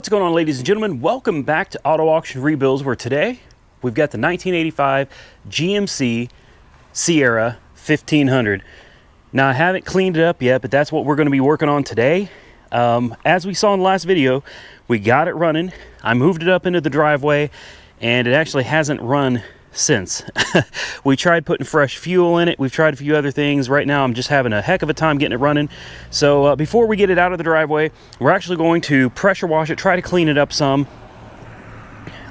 What's going on, ladies and gentlemen? Welcome back to Auto Auction Rebuilds, where today we've got the 1985 GMC Sierra 1500. Now, I haven't cleaned it up yet, but that's what we're going to be working on today. As we saw in the last video, we got it running. I moved it up into the driveway, and it actually hasn't run since. We tried putting fresh fuel in it. We've tried a few other things. Right now I'm just having a heck of a time getting it running. So before we get it out of the driveway, we're actually going to pressure wash it, try to clean it up some.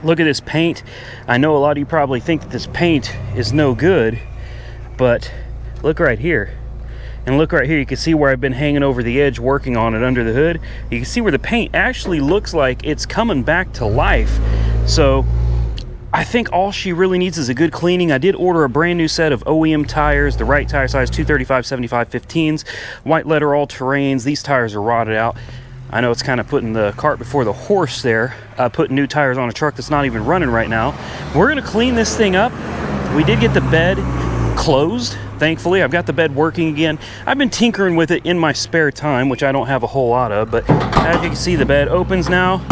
Look at this paint. I know a lot of you probably think that this paint is no good, but look right here. And look right here, you can see where I've been hanging over the edge working on it under the hood. You can see where the paint actually looks like it's coming back to life. So I think all she really needs is a good cleaning. I did order a brand new set of OEM tires, the right tire size, 235/75 15s, white letter all-terrains. These tires are rotted out. I know it's kind of putting the cart before the horse there, putting new tires on a truck that's not even running right now. We're gonna clean this thing up. We did get the bed closed, thankfully. I've got the bed working again. I've been tinkering with it in my spare time, which I don't have a whole lot of, but as you can see, the bed opens now.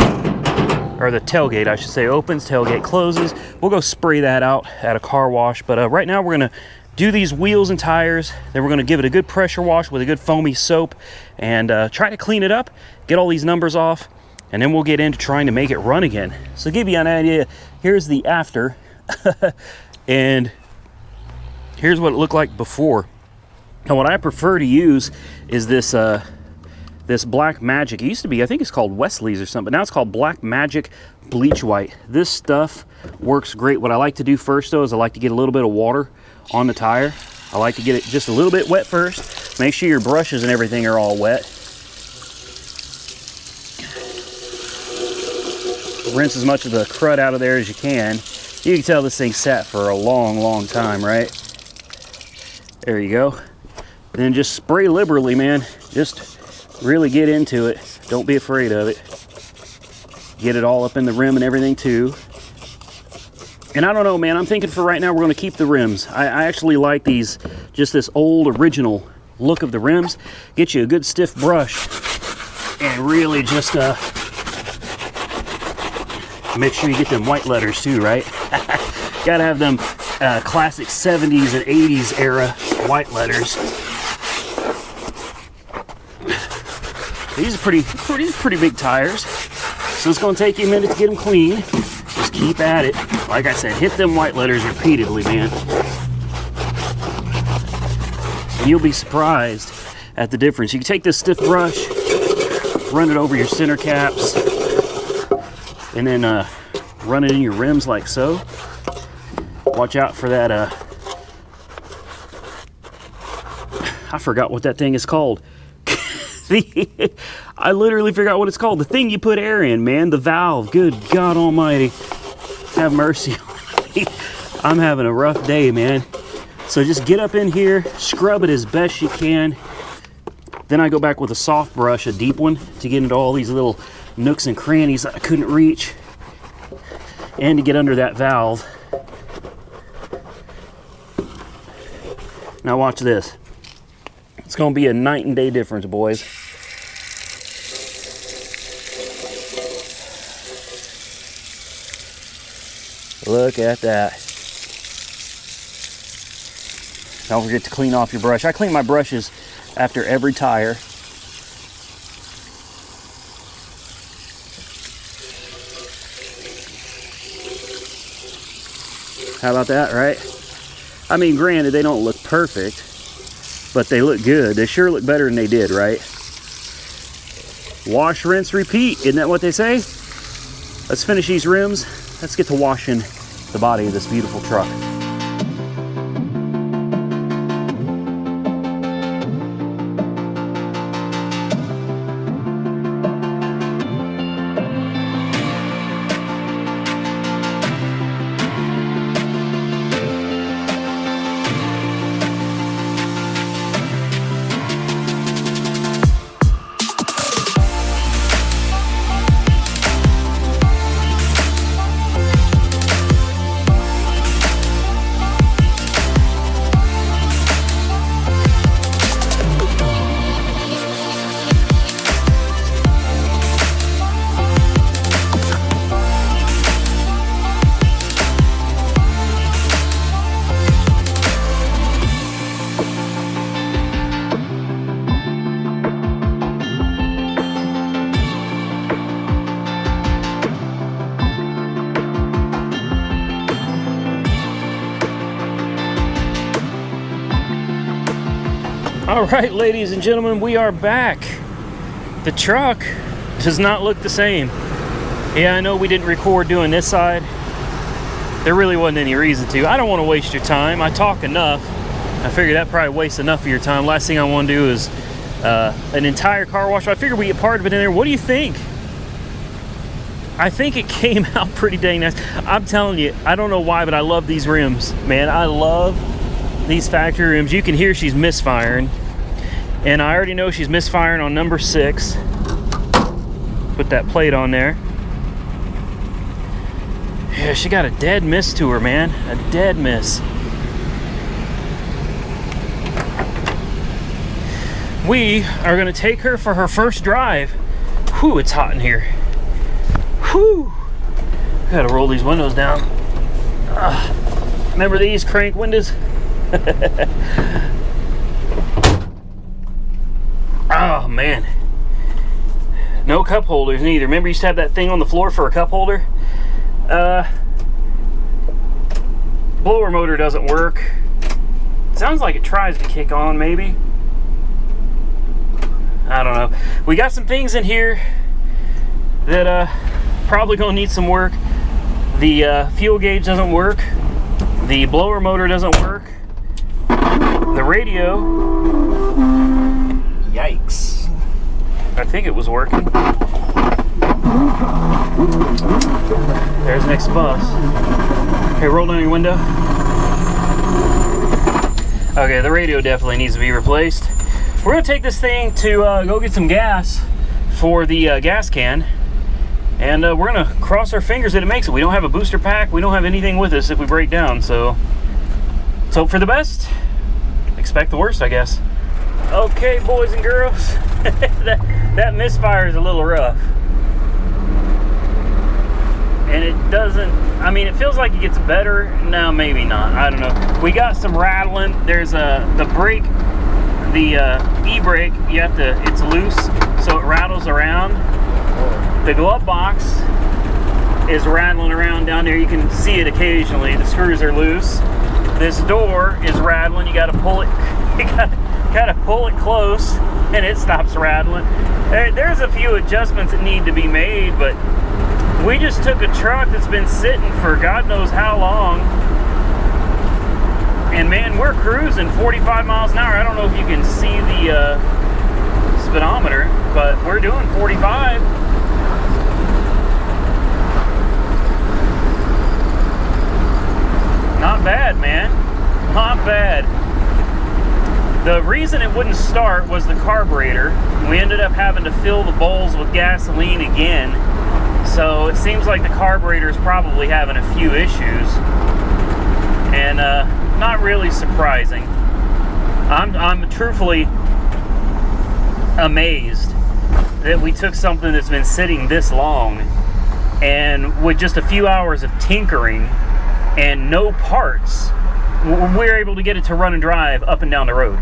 Or the tailgate, I should say, opens, tailgate closes. We'll go spray that out at a car wash, but right now we're gonna do these wheels and tires, then we're gonna give it a good pressure wash with a good foamy soap and try to clean it up, get all these numbers off, and then we'll get into trying to make it run again. So to give you an idea, here's the after, and here's what it looked like before. Now what I prefer to use is this this Black Magic. It used to be, I think it's called Wesley's or something, but now it's called Black Magic Bleach White. This stuff works great. What I like to do first though is I like to get a little bit of water on the tire. I like to get it just a little bit wet first. Make sure your brushes and everything are all wet. Rinse as much of the crud out of there as you can. You can tell this thing sat for a long time, right? There you go. And then just spray liberally, man. Just really get into it. Don't be afraid of it. Get it all up in the rim and everything too. And I don't know, man, I'm thinking for right now we're going to keep the rims. I actually like these, just this old original look of the rims. Get you a good stiff brush and really just make sure you get them white letters too, right? Gotta have them classic 70s and 80s era white letters. These are pretty big tires, so it's going to take you a minute to get them clean. Just keep at it. Like I said, hit them white letters repeatedly, man. And you'll be surprised at the difference. You can take this stiff brush, run it over your center caps, and then run it in your rims like so. Watch out for that, I forgot what that thing is called. I literally forgot what it's called. The thing you put air in, man. The valve. Good God Almighty. Have mercy on me. I'm having a rough day, man. So just get up in here, scrub it as best you can. Then I go back with a soft brush, a deep one, to get into all these little nooks and crannies that I couldn't reach. And to get under that valve. Now watch this. It's going to be a night and day difference, boys. Look at that. Don't forget to clean off your brush. I clean my brushes after every tire. How about that, right? I mean, granted, they don't look perfect, but they look good. They sure look better than they did, right? Wash, rinse, repeat. Isn't that what they say? Let's finish these rims. Let's get to washing the body of this beautiful truck. All right, ladies and gentlemen, we are back. The truck does not look the same. Yeah, I know we didn't record doing this side. There really wasn't any reason to. I don't want to waste your time. I talk enough. I figured that probably wastes enough of your time. Last thing I want to do is an entire car wash. I figured we get part of it in there. What do you think? I think it came out pretty dang nice. I'm telling you, I don't know why, but I love these rims, man. I love these factory rims. You can hear she's misfiring, and I already know she's misfiring on number 6. Put that plate on there. Yeah, she got a dead miss to her, man. A dead miss. We are gonna take her for her first drive. Whew, it's hot in here. Whew. Gotta roll these windows down. Remember these crank windows? Oh man. No cup holders neither. Remember you used to have that thing on the floor for a cup holder? Blower motor doesn't work. Sounds like it tries to kick on, maybe. I don't know. We got some things in here that probably gonna need some work. The fuel gauge doesn't work. The blower motor doesn't work. The radio, yikes. I think it was working. There's next bus. Okay, roll down your window. Okay, the radio definitely needs to be replaced. We're gonna take this thing to go get some gas for the gas can, and we're gonna cross our fingers that it makes it. We don't have a booster pack. We don't have anything with us if we break down, so let's hope for the best. Expect the worst, I guess. Okay, boys and girls, that misfire is a little rough. And it doesn't, I mean, it feels like it gets better. No, maybe not. I don't know. We got some rattling. There's the brake, the e-brake, you have to, it's loose, so it rattles around. The glove box is rattling around down there. You can see it occasionally. The screws are loose. This door is rattling. You got to pull it. You got to pull it close, and it stops rattling. There's a few adjustments that need to be made, but we just took a truck that's been sitting for God knows how long, and man, we're cruising 45 miles an hour. I don't know if you can see the speedometer, but we're doing 45. Not bad, man. Not bad. The reason it wouldn't start was the carburetor. We ended up having to fill the bowls with gasoline again. So it seems like the carburetor is probably having a few issues. And not really surprising. I'm truthfully amazed that we took something that's been sitting this long, and with just a few hours of tinkering and no parts, we're able to get it to run and drive up and down the road.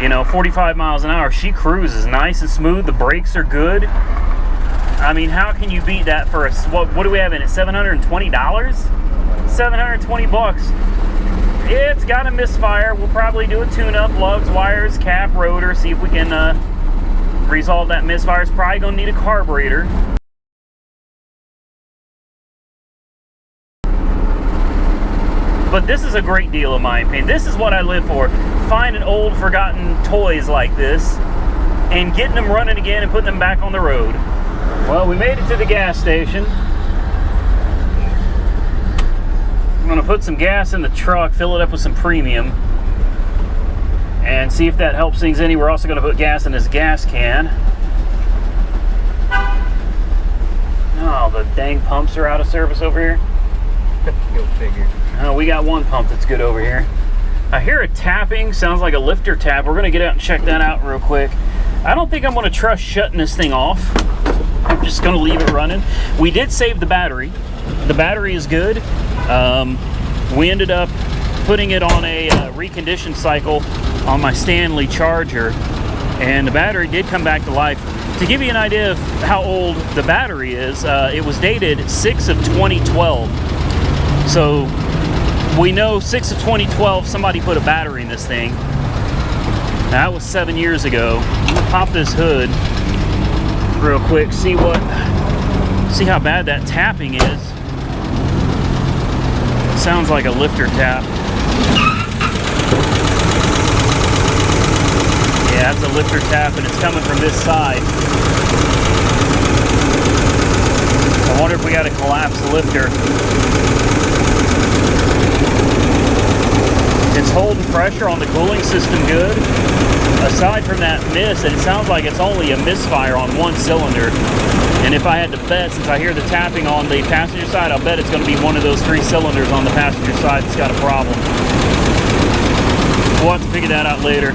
You know, 45 miles an hour. She cruises nice and smooth. The brakes are good. I mean, how can you beat that for a, what do we have in it, $720? 720 bucks. It's got a misfire. We'll probably do a tune-up, lugs, wires, cap, rotor, see if we can resolve that misfire. It's probably going to need a carburetor. But this is a great deal in my opinion. This is what I live for. Finding old, forgotten toys like this and getting them running again and putting them back on the road. Well, we made it to the gas station. I'm gonna put some gas in the truck, fill it up with some premium, and see if that helps things any. We're also gonna put gas in this gas can. Oh, the dang pumps are out of service over here. Go figure. Oh, we got one pump that's good over here. I hear a tapping, sounds like a lifter tap. We're gonna get out and check that out real quick. I don't think I'm gonna trust shutting this thing off. I'm just gonna leave it running. We did save the battery. The battery is good. We ended up putting it on a reconditioned cycle on my Stanley charger, and the battery did come back to life. To give you an idea of how old the battery is, it was dated 6 of 2012. So we know 6 of 2012 somebody put a battery in this thing. That was 7 years ago. I'm gonna pop this hood real quick, see how bad that tapping is. Sounds like a lifter tap. Yeah, that's a lifter tap, and it's coming from this side. I wonder if we got to collapse the lifter. It's holding pressure on the cooling system good. Aside from that miss, and it sounds like it's only a misfire on one cylinder. And if I had to bet, since I hear the tapping on the passenger side, I'll bet it's going to be one of those 3 cylinders on the passenger side that's got a problem. We'll have to figure that out later.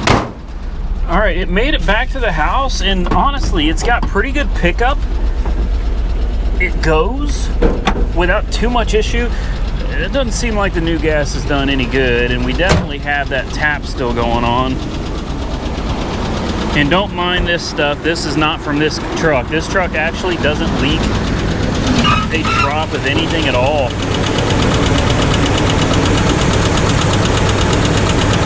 All right, it made it back to the house, and honestly, it's got pretty good pickup. It goes without too much issue. It doesn't seem like the new gas has done any good, and we definitely have that tap still going on. And don't mind this stuff. This is not from this truck. This truck actually doesn't leak a drop of anything at all.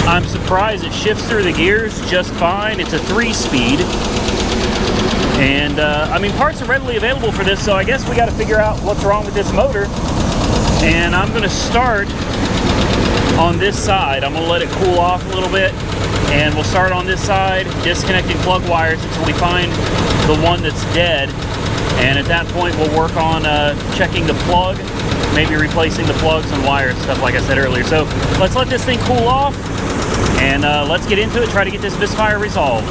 I'm surprised it shifts through the gears just fine. It's a 3-speed. And I mean, parts are readily available for this, so I guess we got to figure out what's wrong with this motor. And I'm going to start on this side. I'm going to let it cool off a little bit, and we'll start on this side, disconnecting plug wires until we find the one that's dead. And at that point, we'll work on checking the plug, maybe replacing the plugs and wires, stuff like I said earlier. So let's let this thing cool off, and let's get into it, try to get this misfire resolved.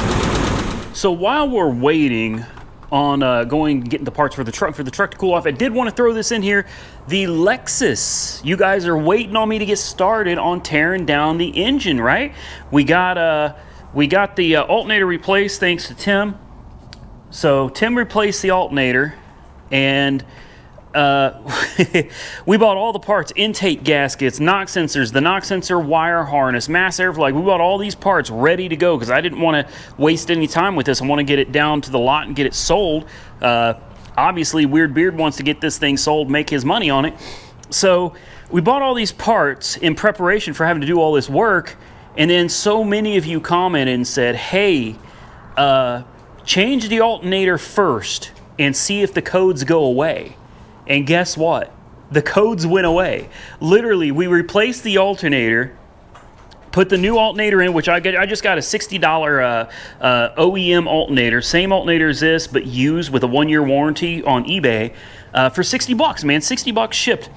So while we're waiting on getting the parts for the truck to cool off, I did want to throw this in here. The Lexus, you guys are waiting on me to get started on tearing down the engine, right? We got the alternator replaced thanks to Tim. So Tim replaced the alternator, and we bought all the parts: intake gaskets, knock sensors, the knock sensor wire harness, mass airflow. Like, we bought all these parts ready to go because I didn't want to waste any time with this. I want to get it down to the lot and get it sold. Obviously, Weird Beard wants to get this thing sold, make his money on it. So we bought all these parts in preparation for having to do all this work. And then so many of you commented and said, hey, change the alternator first and see if the codes go away. And guess what? The codes went away. Literally, we replaced the alternator, put the new alternator in, which I just got a $60 OEM alternator, same alternator as this, but used with a 1-year warranty on eBay for $60, man, $60 shipped.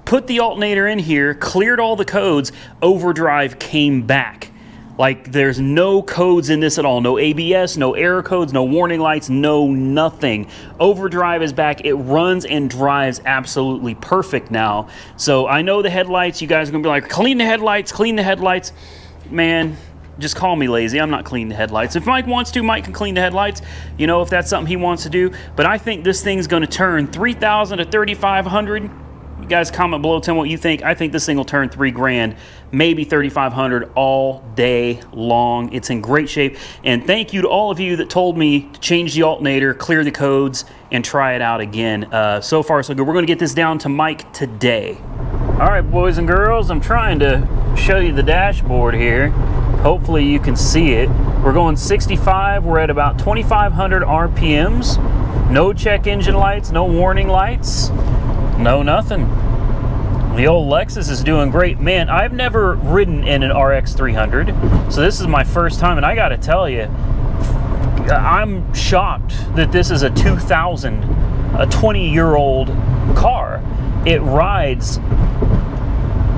Put the alternator in here, cleared all the codes, overdrive came back. Like, there's no codes in this at all. No ABS, no error codes, no warning lights, no nothing. Overdrive is back. It runs and drives absolutely perfect now. So I know the headlights, you guys are going to be like, clean the headlights, clean the headlights. Man, just call me lazy. I'm not cleaning the headlights. If Mike wants to, Mike can clean the headlights, you know, if that's something he wants to do. But I think this thing's going to turn $3,000 to $3,500. You guys comment below, tell me what you think. I think this thing will turn $3,000, maybe $3,500 all day long. It's in great shape. And thank you to all of you that told me to change the alternator, clear the codes, and try it out again. So far, so good. We're going to get this down to Mike today. All right, boys and girls, I'm trying to show you the dashboard here. Hopefully you can see it. We're going 65. We're at about 2,500 RPMs. No check engine lights, no warning lights. No, nothing. The old Lexus is doing great. Man, I've never ridden in an RX 300, so this is my first time, and I gotta tell you, I'm shocked that this is a 2000, a 20-year-old car. It rides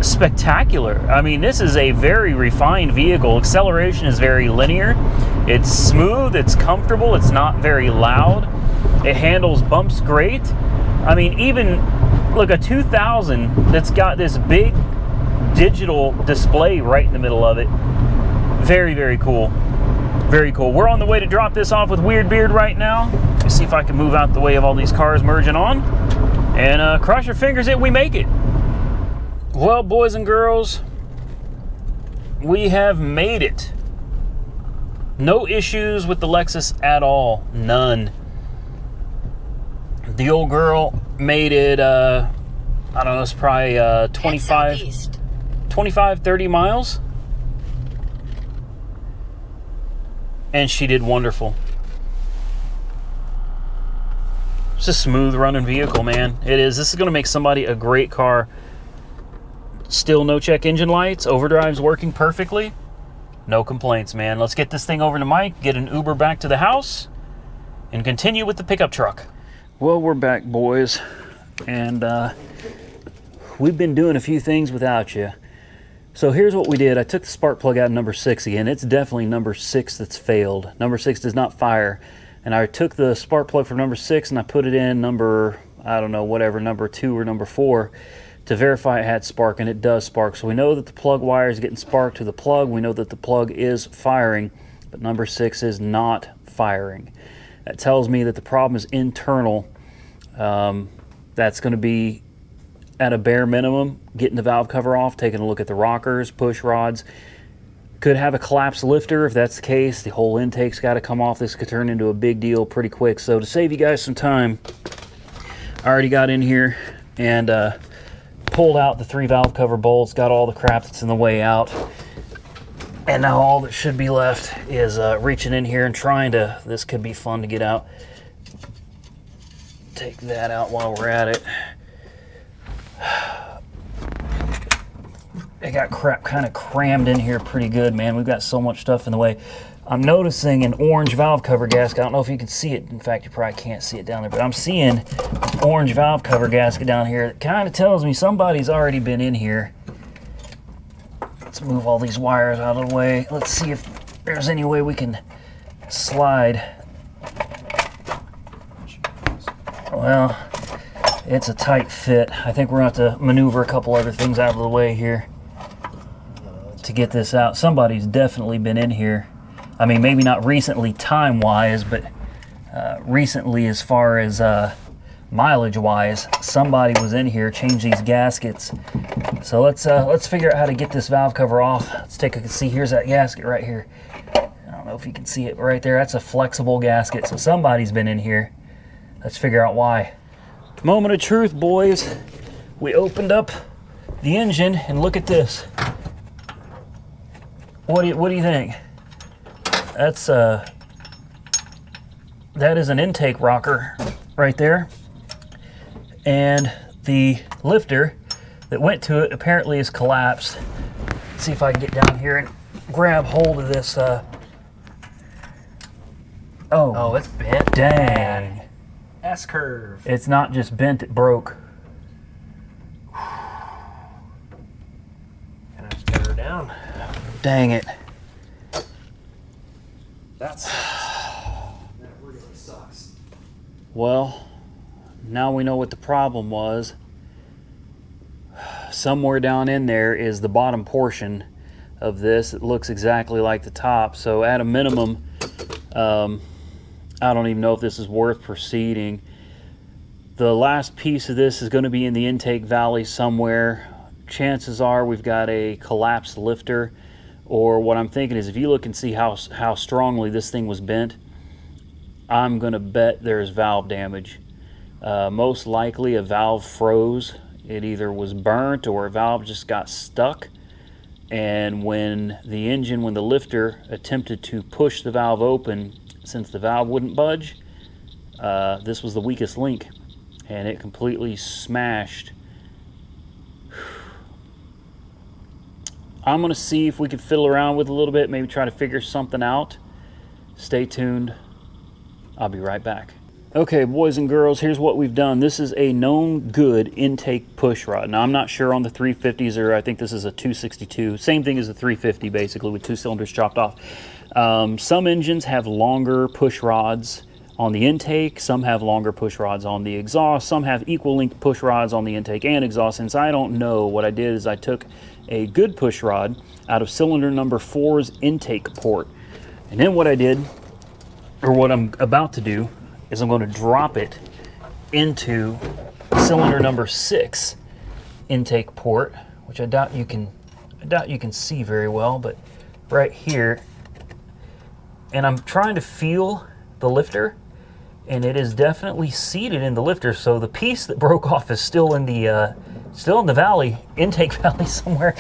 spectacular. I mean, this is a very refined vehicle. Acceleration is very linear. It's smooth, it's comfortable, it's not very loud. It handles bumps great. I mean, even look, a 2000 that's got this big digital display right in the middle of it. Very, very cool. Very cool. We're on the way to drop this off with Weird Beard right now. Let's see if I can move out the way of all these cars merging on. And cross your fingers that we make it. Well, boys and girls, we have made it. No issues with the Lexus at all. None. The old girl made it, I don't know, it's probably 25, 30 miles. and she did wonderful. It's a smooth running vehicle, man. It is. This is going to make somebody a great car. Still no check engine lights. Overdrive's working perfectly. No complaints, man. Let's get this thing over to Mike, get an Uber back to the house, and continue with the pickup truck. Well, we're back, boys. And we've been doing a few things without you. So here's what we did. I took the spark plug out of number 6 again. It's definitely number 6 that's failed. Number 6 does not fire. And I took the spark plug from number 6 and I put it in number, I don't know, whatever, number 2 or number 4 to verify it had spark, and it does spark. So we know that the plug wire is getting spark to the plug. We know that the plug is firing, but number 6 is not firing. That tells me that the problem is internal. That's going to be at a bare minimum, getting the valve cover off, taking a look at the rockers, push rods. Could have a collapsed lifter. If that's the case, the whole intake's got to come off. This could turn into a big deal pretty quick. So to save you guys some time, I already got in here and pulled out the 3 valve cover bolts, got all the crap that's in the way out. And now all that should be left is reaching in here and trying to, this could be fun to get out. Take that out while we're at it. They got crap kind of crammed in here pretty good, man. We've got so much stuff in the way. I'm noticing an orange valve cover gasket. I don't know if you can see it. In fact, you probably can't see it down there, but I'm seeing an orange valve cover gasket down here. It kind of tells me somebody's already been in here. Let's move all these wires out of the way. Let's see if there's any way we can slide. Well, it's a tight fit. I think we're going to have to maneuver a couple other things out of the way here to get this out. Somebody's definitely been in here. I mean, maybe not recently time-wise, but recently as far as mileage-wise, somebody was in here, changed these gaskets. So let's figure out how to get this valve cover off. Let's take a see. Here's that gasket right here. I don't know if you can see it right there. That's a flexible gasket. So somebody's been in here. Let's figure out why. Moment of truth, boys. We opened up the engine and look at this. What do you think? That's that is an intake rocker right there, and the lifter that went to it apparently is collapsed. Let's see if I can get down here and grab hold of this. Oh, it's bent. Dang. S-curve. It's not just bent, it broke. Gonna have to get her down. Dang it. That sucks. That really sucks. Well, now we know what the problem was. Somewhere down in there is the bottom portion of this. It looks exactly like the top. So at a minimum, I don't even know if this is worth proceeding. The last piece of this is going to be in the intake valley somewhere. Chances are we've got a collapsed lifter, or what I'm thinking is if you look and see how strongly this thing was bent, I'm going to bet there's valve damage. Most likely a valve froze. It either was burnt or a valve just got stuck. And when the lifter attempted to push the valve open, since the valve wouldn't budge, this was the weakest link, and it completely smashed. I'm going to see if we can fiddle around with it a little bit, maybe try to figure something out. Stay tuned. I'll be right back. Okay, boys and girls, here's what we've done. This is a known good intake push rod. Now, I'm not sure on the 350s, or I think this is a 262. Same thing as the 350, basically, with 2 cylinders chopped off. Some engines have longer push rods on the intake. Some have longer push rods on the exhaust. Some have equal length push rods on the intake and exhaust. Since I don't know, what I did is I took a good push rod out of cylinder number 4's intake port. And then what I did, or what I'm about to do, is I'm going to drop it into cylinder number 6 intake port, which I doubt you can see very well, but right here. And I'm trying to feel the lifter, and it is definitely seated in the lifter. So the piece that broke off is still in the valley, intake valley somewhere.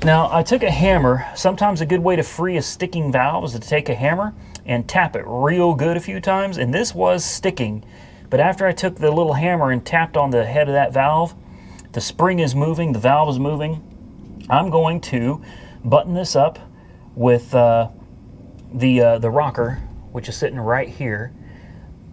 Now, I took a hammer. Sometimes a good way to free a sticking valve is to take a hammer and tap it real good a few times, and this was sticking. But after I took the little hammer and tapped on the head of that valve, the spring is moving, the valve is moving. I'm going to button this up with the rocker, which is sitting right here.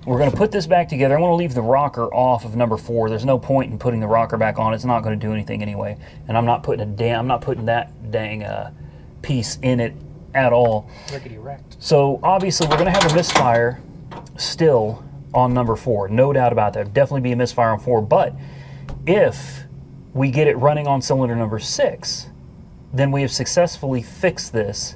We're going to put this back together. I want to leave the rocker off of number 4. There's no point in putting the rocker back on. It's not going to do anything anyway. And I'm not putting that dang piece in it at all. Rickety wrecked. So obviously we're going to have a misfire still on number 4. No doubt about that. Definitely be a misfire on 4. But if we get it running on cylinder number 6, then we have successfully fixed this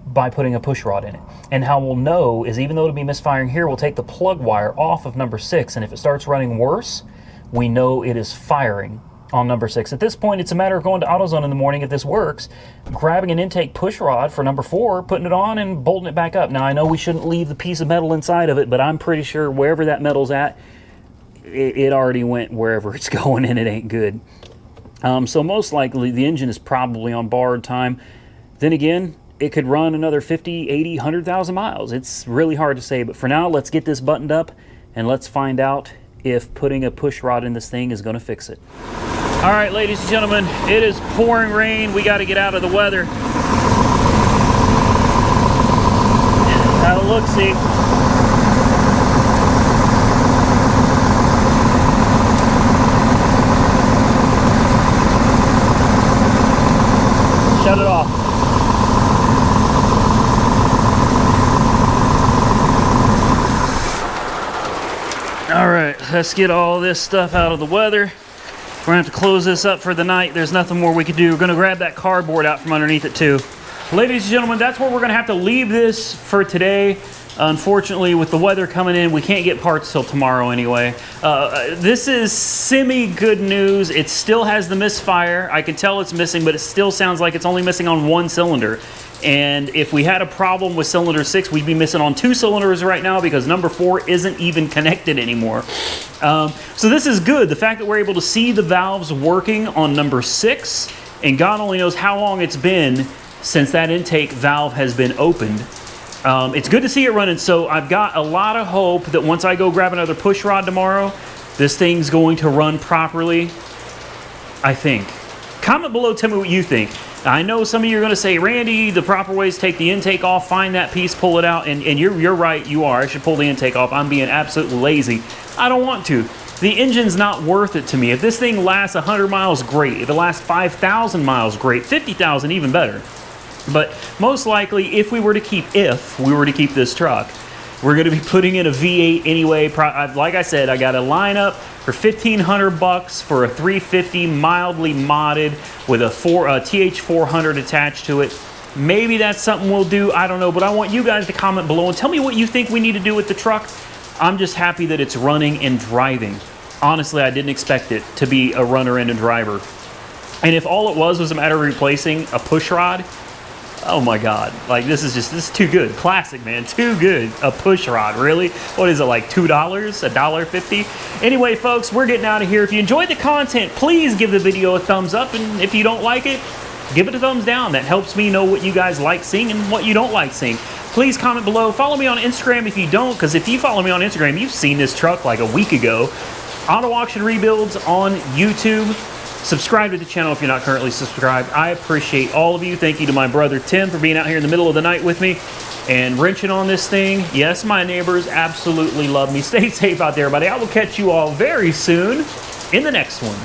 by putting a push rod in it. And how we'll know is, even though it'll be misfiring here, we'll take the plug wire off of number 6, and if it starts running worse, we know it is firing on number 6. At this point, it's a matter of going to AutoZone in the morning, if this works, grabbing an intake push rod for number 4, putting it on, and bolting it back up. Now, I know we shouldn't leave the piece of metal inside of it, but I'm pretty sure wherever that metal's at, it already went wherever it's going, and it ain't good. So most likely, the engine is probably on borrowed time. Then again, it could run another 50, 80, 100,000 miles. It's really hard to say, but for now, let's get this buttoned up and let's find out if putting a push rod in this thing is going to fix it. All right, ladies and gentlemen, it is pouring rain. We got to get out of the weather. Have a look-see. Shut it off. All right, let's get all this stuff out of the weather. We're gonna have to close this up for the night. There's nothing more we can do. We're gonna grab that cardboard out from underneath it too. Ladies and gentlemen, that's where we're gonna have to leave this for today. Unfortunately, with the weather coming in, we can't get parts till tomorrow anyway. This is semi-good news. It still has the misfire. I can tell it's missing, but it still sounds like it's only missing on 1 cylinder. And if we had a problem with cylinder 6, we'd be missing on 2 cylinders right now because number 4 isn't even connected anymore. So this is good. The fact that we're able to see the valves working on number 6, and God only knows how long it's been since that intake valve has been opened. It's good to see it running. So I've got a lot of hope that once I go grab another push rod tomorrow, this thing's going to run properly, I think. Comment below, tell me what you think. I know some of you are going to say, Randy, the proper way is take the intake off, find that piece, pull it out, and you're right, you are. I should pull the intake off. I'm being absolutely lazy. I don't want to. The engine's not worth it to me. If this thing lasts 100 miles, great. If it lasts 5,000 miles, great. 50,000, even better. But most likely, if we were to keep this truck, we're going to be putting in a V8 anyway. Like I said, I got a lineup for $1,500 for a 350 mildly modded with a TH400 attached to it. Maybe that's something we'll do. I don't know, but I want you guys to comment below and tell me what you think we need to do with the truck. I'm just happy that it's running and driving. Honestly, I didn't expect it to be a runner and a driver. And if all it was a matter of replacing a push rod, oh my God, like this is too good. Classic, man, too good. A push rod, really? What is it, like $2, $1.50? Anyway, folks, we're getting out of here. If you enjoyed the content, please give the video a thumbs up. And if you don't like it, give it a thumbs down. That helps me know what you guys like seeing and what you don't like seeing. Please comment below. Follow me on Instagram if you don't, because if you follow me on Instagram, you've seen this truck like a week ago. Auto Auction Rebuilds on YouTube. Subscribe to the channel if you're not currently subscribed. I appreciate all of you. Thank you to my brother Tim for being out here in the middle of the night with me and wrenching on this thing. Yes, my neighbors absolutely love me. Stay safe out there, everybody. I will catch you all very soon in the next one.